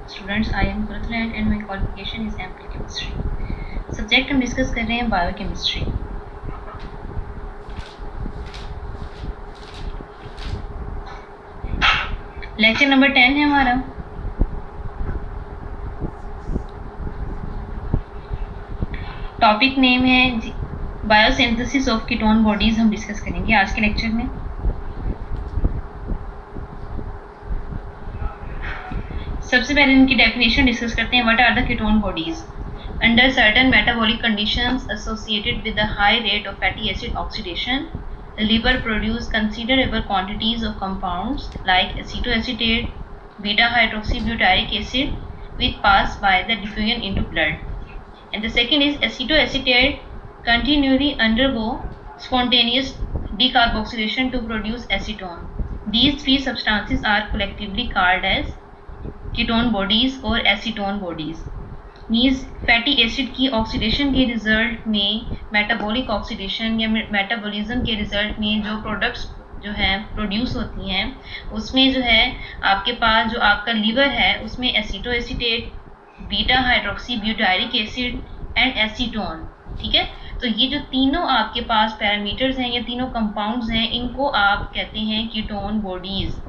Students, I am Kurtland and my qualification is Ample Chemistry. Subject हम discuss कर रहे हैं बायोकेमिस्ट्री। लेक्चर नंबर 10 है हमारा। टॉपिक नेम है बायोसिंथेसिस ऑफ कीटोन बॉडीज। हम डिस्कस करेंगे आज के लेक्चर में। सबसे पहले इनकी डेफिनेशन डिस्कस करते हैं। What are the ketone bodies? Under certain metabolic conditions associated with the high rate of fatty acid oxidation, the liver produces considerable quantities of compounds like acetoacetate, beta-hydroxybutyric acid, which pass by the diffusion into blood. And the second is acetoacetate continually undergo spontaneous decarboxylation to produce acetone. These three substances are collectively called as ketone bodies or acetone bodies. Means fatty acid की oxidation के result में metabolic oxidation या metabolism के result में जो products जो हैं produce होती हैं उसमें जो है आपके पास जो आपका लीवर है उसमें acetoacetate, beta hydroxy butyric acid and acetone. ठीक है, तो ये जो तीनों आपके पास पैरामीटर्स हैं, ये तीनों कंपाउंड्स हैं, इनको आप कहते हैं कीटोन बॉडीज।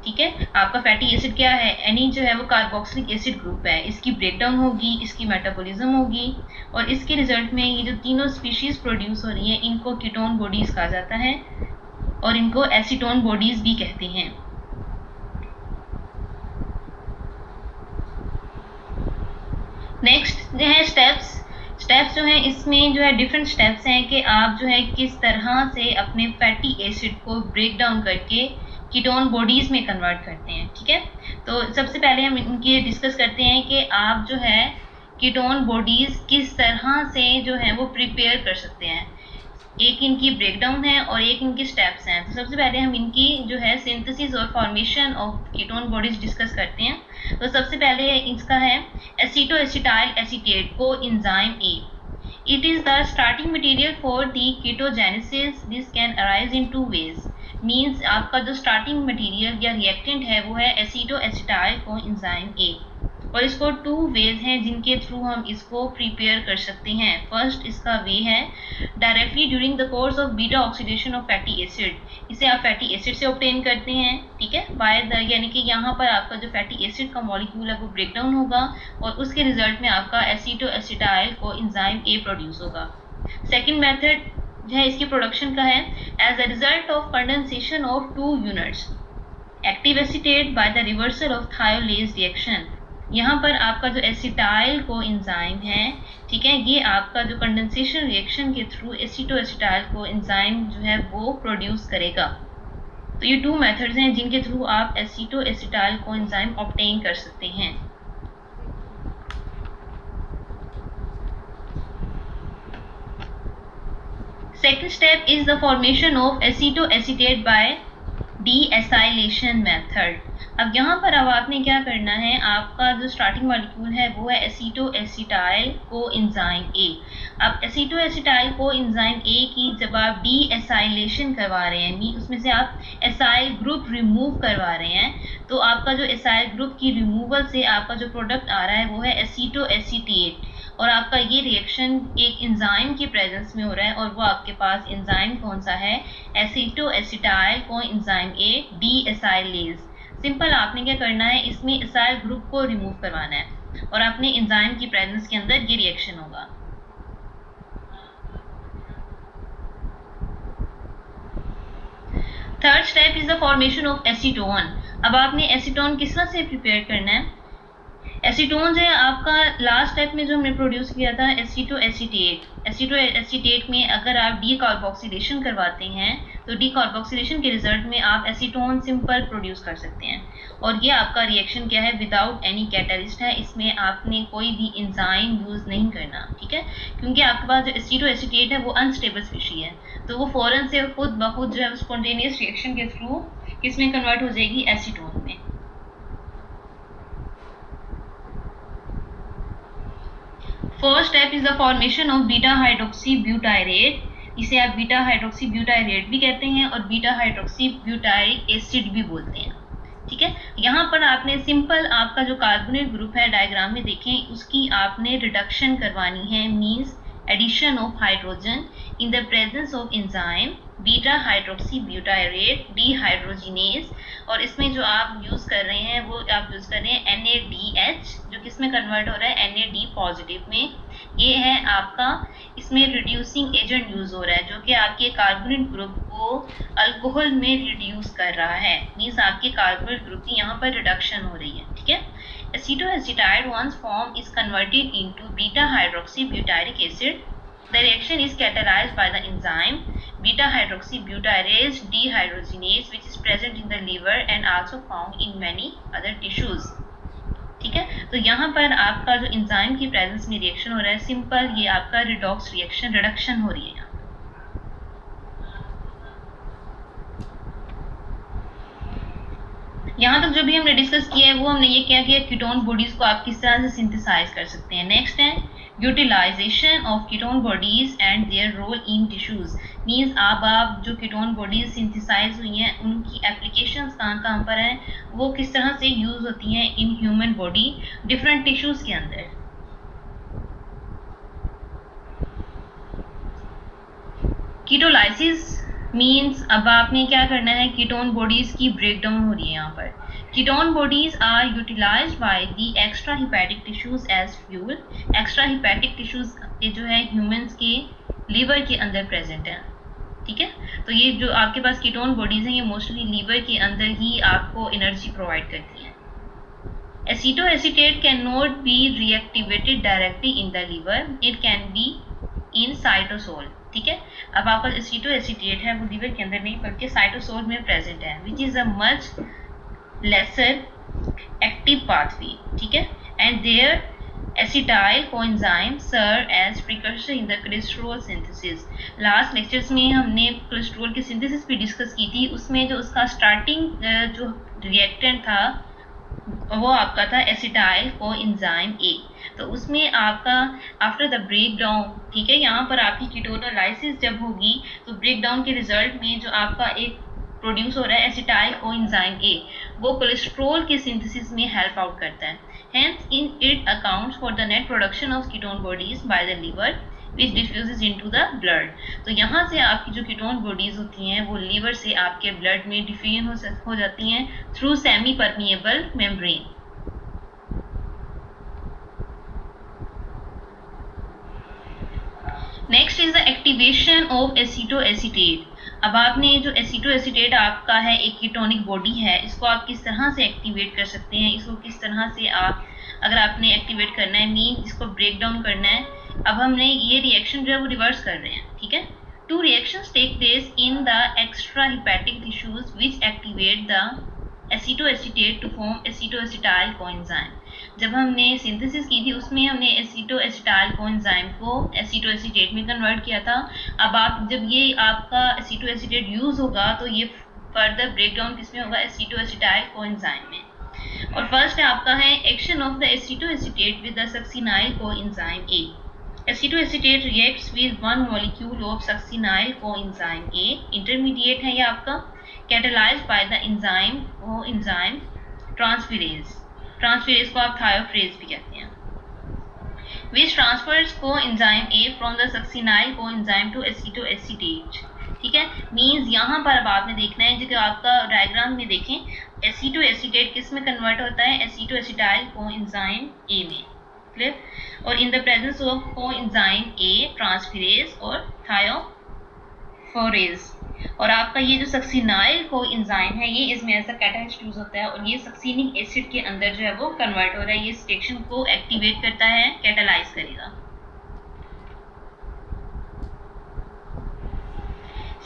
ठीक है, आपका फैटी एसिड क्या है? एनी जो है वो कार्बोक्सिलिक एसिड ग्रुप है। इसकी ब्रेकडाउन होगी, इसकी मेटाबॉलिज्म होगी और इसके रिजल्ट में ये जो तीनों स्पीशीज प्रोड्यूस हो रही हैं इनको कीटोन बॉडीज कहा जाता है और इनको एसीटोन बॉडीज भी कहते हैं। नेक्स्ट जो है स्टेप्स जो है इसमें जो है डिफरेंट स्टेप्स हैं कि आप जो है किस तरह से अपने फैटी एसिड को ब्रेक डाउन करके कीटोन बॉडीज में कन्वर्ट करते हैं। ठीक है, तो सबसे पहले हम इनकी डिस्कस करते हैं कि आप जो है कीटोन बॉडीज किस तरह से जो है वो प्रिपेयर कर सकते हैं। एक इनकी ब्रेकडाउन है और एक इनकी स्टेप्स हैं। तो सबसे पहले हम इनकी जो है सिंथेसिस और formation of ketone bodies discuss करते हैं। तो सबसे पहले इसका है एसीटोएसिटाइल एसीटेट को enzyme A. It is the starting material for the ketogenesis. This can arise in two ways. Means आपका जो starting material या reactant है वो है एसीटोएसिटाइल कोएंजाइम A और इसको टू वेज हैं जिनके थ्रू हम इसको प्रिपेयर कर सकते हैं। फर्स्ट इसका वे है directly during the course of beta oxidation of fatty acid. इसे आप फैटी एसिड से ऑब्टेन करते हैं। ठीक है, बाय द यानी कि यहाँ पर आपका जो फैटी एसिड का मॉलिक्यूल है वो ब्रेक डाउन होगा और उसके रिजल्ट में आपका एसीटोएसिटाइल कोएंजाइम ए प्रोड्यूस होगा। सेकेंड मेथड जो है इसकी प्रोडक्शन का है as a result of condensation of two units active acetate by the reversal of thiolase reaction. यहाँ पर आपका जो एसिटाइल कोएंजाइम है, ठीक है, ये आपका जो कंडेंसेशन रिएक्शन के थ्रू एसीटोएसिटाइल कोएंजाइम जो है वो प्रोड्यूस करेगा। तो ये टू मेथड्स हैं जिनके थ्रू आप एसीटोएसिटाइल कोएंजाइम ऑब्टेन कर सकते हैं। Second step is the formation of acetoacetate by deacylation method. अब यहाँ पर अब आपने क्या करना है, आपका जो स्टार्टिंग मॉलिक्यूल है वो है एसीटोएसिटाइल कोएंजाइम ए। अब एसीटोएसिटाइल कोएंजाइम ए की जब आप डीएसाइलेशन करवा रहे हैं, उसमें से आप एसाइल ग्रुप रिमूव करवा रहे हैं, तो आपका जो एसाइल ग्रुप की रिमूवल से आपका जो प्रोडक्ट आ रहा है वो है एसीटोएसिटेट और आपका ये रिएक्शन एक एंजाइम की प्रेजेंस में हो रहा है और वो आपके पास एंजाइम कौन सा है? एसीटोएसिटाइल कोएंजाइम ए डीएसाइलेज। सिंपल आपने क्या करना है, इसमें एसाइल ग्रुप को रिमूव करवाना है और अपने एंजाइम की प्रेजेंस के अंदर ये रिएक्शन होगा। Third step is the formation of acetone. अब आपने एसीटोन किस तरह से प्रिपेयर करना है? एसीटोन है आपका लास्ट स्टेप में जो हमने प्रोड्यूस किया था एसीटोएसिटेट। एसीटोएसिटेट में अगर आप डीकार्बोक्सिलेशन करवाते हैं तो डीकार्बोक्सिलेशन के रिजल्ट में आप एसीटोन सिंपल प्रोड्यूस कर सकते हैं और ये आपका रिएक्शन क्या है? विदाउट एनी कैटलिस्ट है। इसमें आपने कोई भी एंजाइम यूज नहीं करना। ठीक है, क्योंकि आपके पास जो एसीटोएसिटेट है वो अनस्टेबल स्पीशी है, तो वो फौरन से खुद ब खुद जो है स्पॉन्टेनियस रिएक्शन के थ्रू किसमें कन्वर्ट हो जाएगी? एसीटोन में। First step is the formation of beta hydroxy butyrate. इसे आप बीटा हाइड्रोक्सी ब्यूटायरेट भी कहते हैं और बीटा हाइड्रोक्सी ब्यूटायरिक एसिड भी बोलते हैं। ठीक है। यहाँ पर आपने सिंपल आपका जो कार्बोनेट ग्रुप है डायग्राम में देखें, उसकी आपने रिडक्शन करवानी है, means addition of hydrogen in the presence of enzyme beta hydroxy butyrate dehydrogenase. और इसमें जो आप यूज कर रहे हैं वो आप यूज कर रहे हैं NaDH, जो किसमें कन्वर्ट हो रहा है Na- पॉजिटिव में। ये है आपका, इसमें रिड्यूसिंग एजेंट यूज हो रहा है जो कि आपके कार्बोनेट ग्रुप को अल्कोहल में रिड्यूस कर रहा है, मीन्स आपके कार्बोनेट ग्रुप की यहाँ पर रिडक्शन हो रही है। ठीक है। एसीटोएसिटाइड once formed is converted into beta hydroxy butyric acid. The reaction is catalyzed by the enzyme beta hydroxy butyrase dehydrogenase, which is present in the liver and also found in many other tissues. ठीक है। तो यहाँ पर आपका जो enzyme की presence में reaction हो रहा है, सिंपल ये आपका रिडॉक्स रिएक्शन, रिडक्शन हो रही है यहाँ। यहाँ तक जो भी हमने डिस्कस किया है वो हमने ये क्या किया, कीटोन बॉडीज को आप किस तरह से सिंथेसाइज कर सकते हैं। नेक्स्ट है utilization of ketone bodies and their role in tissues, means आप जो कीटोन बॉडीज सिंथेसाइज हुई हैं उनकी एप्लीकेशंस कहाँ पर हैं, वो किस तरह से यूज होती हैं in human body different tissues के अंदर। कीटोलाइसिस मीन्स अब आपने क्या करना है, कीटोन बॉडीज की ब्रेकडाउन हो रही है यहाँ पर। Ketone bodies are utilized by the extra hepatic tissues as fuel. Extra hepatic tissues जो है ह्यूमंस के लीवर के अंदर प्रेजेंट है। ठीक है। तो ये जो आपके पास कीटोन बॉडीज हैं ये मोस्टली लीवर के अंदर ही आपको एनर्जी प्रोवाइड करती हैं। Acetoacetate can not be reactivated directly in the liver, it can be in cytosol. ठीक है। अब आपका एसीटोएसिटेट है वो लीवर के अंदर नहीं बल्कि साइटोसोल में प्रेजेंट है, which is a much lesser active pathway. ठीक है। And there acetyl coenzyme serve as precursor in the cholesterol synthesis. Last lectures में हमने कोलेस्ट्रॉल की सिंथेसिस भी डिस्कस की थी, उसमें जो उसका स्टार्टिंग जो रिएक्टेंट था वो आपका था एसिटाइल कोएंजाइम ए। तो उसमें आपका आफ्टर द ब्रेक डाउन, ठीक है, यहाँ पर आपकी कीटोनोलाइसिस जब होगी तो ब्रेक डाउन के रिजल्ट में जो आपका एक प्रोड्यूस हो रहा है एसिटाइल कोएंजाइम ए, वो कोलेस्ट्रॉल के सिंथेसिस में हेल्प आउट करता है। Hence in it accounts for the net production of ketone bodies by the liver which diffuses into the blood। तो यहाँ से आपकी जो कीटोन बॉडीज होती हैं वो लीवर से आपके ब्लड में डिफ्यूजन हो जाती हैं through semi permeable membrane. Next is the activation of acetoacetate. अब आपने जो एसीटोएसिटेट आपका है एक कीटोनिक बॉडी है, इसको आप किस तरह से एक्टिवेट कर सकते हैं, इसको किस तरह से आप अगर आपने एक्टिवेट करना है मीन इसको ब्रेक डाउन करना है। अब हमने ये रिएक्शन जो है वो रिवर्स कर रहे हैं। ठीक है। Two reactions take place in the extra hepatic tissues which activate the acetoacetate to form acetoacetyl coenzyme. जब हमने सिंथेसिस की थी उसमें हमने एसीटोएसिटाइल कोएंजाइम को एसीटोएसिटेट में कन्वर्ट किया था। अब आप जब ये आपका एसीटोएसिटेट यूज होगा तो ये फर्दर ब्रेकडाउन किसमें होगा, एसीटोएसिटाइल कोएंजाइम में। और फर्स्ट आपका है action of the acetoacetate with the succinyl coenzyme A. Acetoacetate reacts with one molecule of succinyl coenzyme A, intermediate है ये आपका, catalyzed by the enzyme coenzyme transferase। Transferase को आप थायोफ्रेज भी कहते हैं। which transfers coenzyme A from the succinyl coenzyme to acetoacetate। ठीक है। मीन्स यहाँ पर अब आपने देखना है जो आपका डायग्राम में देखें एसीटोएसिटेट किस में कन्वर्ट होता है, एसीटोएसिटाइल कोएंजाइम ए में। क्लियर। और इन the presence of coenzyme A transferase और थायोफोरेज। और आपका ये जो सक्सिनाइल कोएंजाइम है ये इसमें ऐसा कैटालिस्ट यूज होता है और ये सक्सिनिक एसिड के अंदर जो है वो कन्वर्ट हो रहा है, ये इस रिएक्शन को एक्टिवेट करता है, कैटालाइज करेगा।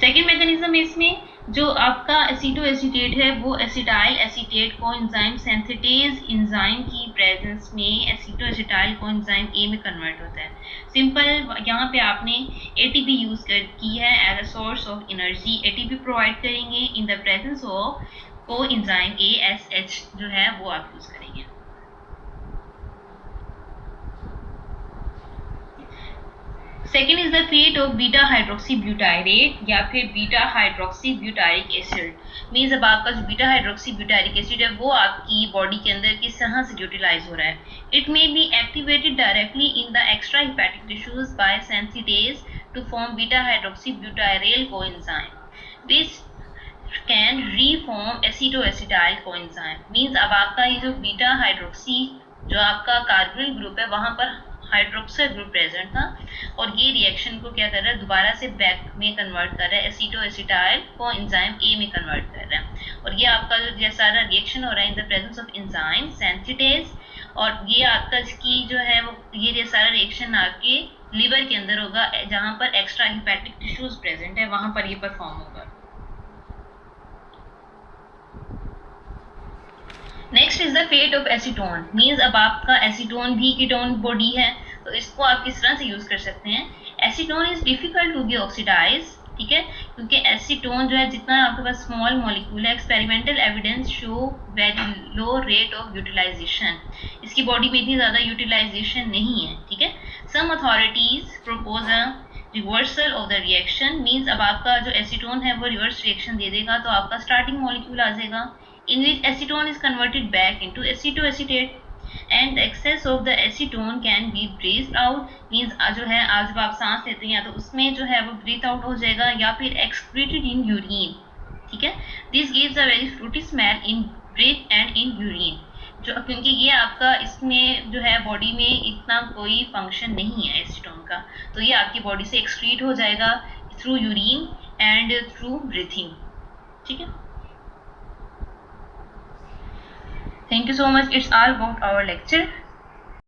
सेकेंड मैकेनिज्म इसमें जो आपका एसीटोएसिटेट है वो acetyl acetate coenzyme synthetase enzyme की प्रेजेंस में एसीटोएसिटाइल कोएंजाइम ए में कन्वर्ट होता है। सिंपल यहाँ पे आपने एटीपी यूज की है as a source of energy. ATP provide करेंगे in the presence of coenzyme A, SH जो है वो आप यूज करेंगे। Second is the fate of beta hydroxy butyrate या फिर beta hydroxy butyric acid. Means अब आपका जो बीटा हाइड्रोक्सी ब्यूटारिक एसिड है वो आपकी बॉडी के अंदर किस तरह से यूटिलाइज हो रहा है। It may be activated directly in the extra hepatic tissues by synthetase to form beta hydroxy butyryl coenzyme which can reform acetoacetyl coenzyme. Means अब आपका ये जो बीटा हाइड्रोक्सी जो आपका कार्बोनिल ग्रुप है वहां पर हाइड्रोक्साइड ग्रुप प्रेजेंट था और ये रिएक्शन को क्या कर रहा है, दोबारा से बैक में कन्वर्ट कर रहा है, एसिटोएसिटाइल को एंजाइम ए में कन्वर्ट कर रहा है। और ये आपका जो सारा रिएक्शन हो रहा है in the presence of enzyme synthetase, और ये आपका इसकी जो है वो ये सारा रिएक्शन आपके लिवर के अंदर होगा जहां पर एक्स्ट्रा हिपैटिक टिश्यूज प्रेजेंट है, वहां पर ये परफॉर्म होगा। Next is the fate of acetone. Means अब आपका एसीटोन भी कीटोन बॉडी है, तो इसको आप किस तरह से यूज कर सकते हैं। Acetone is difficult to be oxidize, ठीक है, क्योंकि एसीटोन जो है जितना आपके पास स्मॉल मॉलिक्यूल है, experimental evidence show very low rate of utilization, इसकी बॉडी में इतनी ज़्यादा यूटिलाइजेशन नहीं है, ठीक है। Some authorities propose a reversal of the reaction. Means अब आपका जो एसीटोन है वो रिवर्स रिएक्शन दे देगा, तो आपका स्टार्टिंग मॉलिक्यूल आ जाएगा in which acetone is converted back into acetoacetate and the excess of the acetone can be breathed out। means जो है आज जब आप सांस लेते हैं तो उसमें जो है वो breathe out हो जाएगा या फिर excreted in urine, ठीक है। this gives a very fruity smell in breath and in urine, जो क्योंकि ये आपका इसमें जो है बॉडी में इतना कोई फंक्शन नहीं है एसीटोन का, तो ये आपकी बॉडी से एक्सक्रीट हो जाएगा through urine and through breathing, ठीक है। Thank you so much. It's all about our lecture.